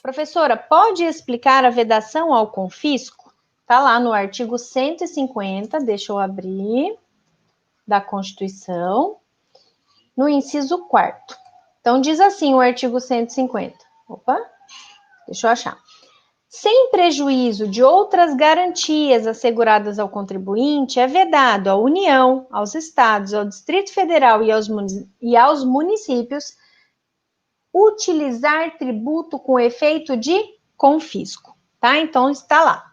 Professora, pode explicar a vedação ao confisco? Está lá no artigo 150, deixa eu abrir, da Constituição, no inciso 4º. Então, diz assim o artigo 150. Opa, deixa eu achar. Sem prejuízo de outras garantias asseguradas ao contribuinte, é vedado à União, aos Estados, ao Distrito Federal e aos municípios utilizar tributo com efeito de confisco, tá? Então, está lá.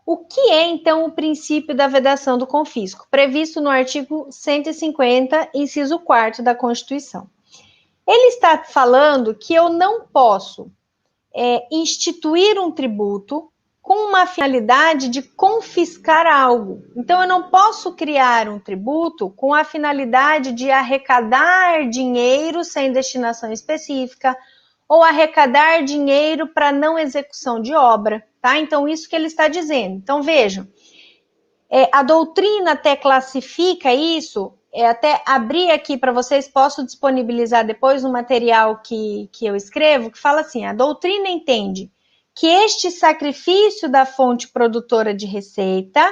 O que é, então, o princípio da vedação do confisco? Previsto no artigo 150, inciso 4º da Constituição. Ele está falando que eu não posso instituir um tributo com uma finalidade de confiscar algo. Então, eu não posso criar um tributo com a finalidade de arrecadar dinheiro sem destinação específica ou arrecadar dinheiro para não execução de obra, tá? Então, isso que ele está dizendo. Então, vejam, a doutrina até classifica isso, até abrir aqui para vocês, posso disponibilizar depois no material que eu escrevo, que fala assim, a doutrina entende que este sacrifício da fonte produtora de receita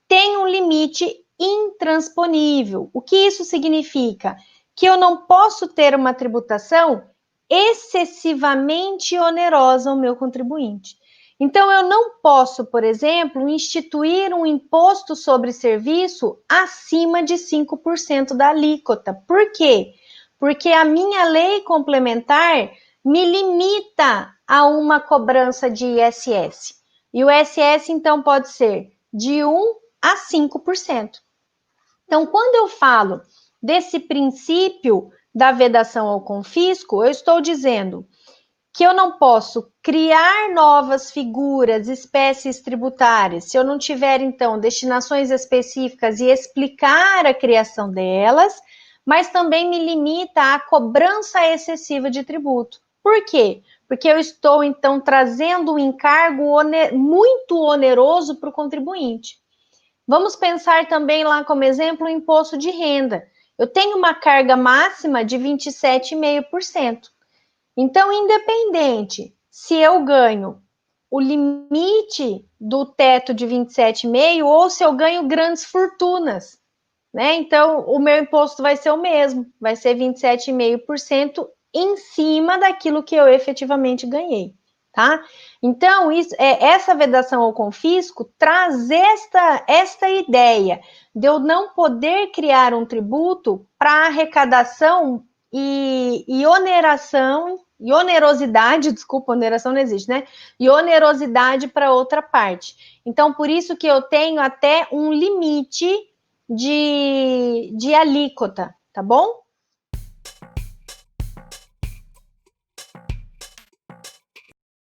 tem um limite intransponível. O que isso significa? Que eu não posso ter uma tributação excessivamente onerosa ao meu contribuinte. Então, eu não posso, por exemplo, instituir um imposto sobre serviço acima de 5% da alíquota. Por quê? Porque a minha lei complementar me limita a uma cobrança de ISS. E o ISS, então, pode ser de 1 a 5%. Então, quando eu falo desse princípio da vedação ao confisco, eu estou dizendo que eu não posso criar novas figuras, espécies tributárias, se eu não tiver, então, destinações específicas e explicar a criação delas, mas também me limita à cobrança excessiva de tributo. Por quê? Porque eu estou, então, trazendo um encargo muito oneroso para o contribuinte. Vamos pensar também lá como exemplo o imposto de renda. Eu tenho uma carga máxima de 27,5%. Então, independente se eu ganho o limite do teto de 27,5% ou se eu ganho grandes fortunas, né? Então, o meu imposto vai ser o mesmo, vai ser 27,5% em cima daquilo que eu efetivamente ganhei, tá? Então, essa vedação ao confisco traz esta ideia de eu não poder criar um tributo para arrecadação e oneração, e onerosidade, desculpa, oneração não existe, né? E onerosidade para outra parte. Então, por isso que eu tenho até um limite de alíquota, tá bom?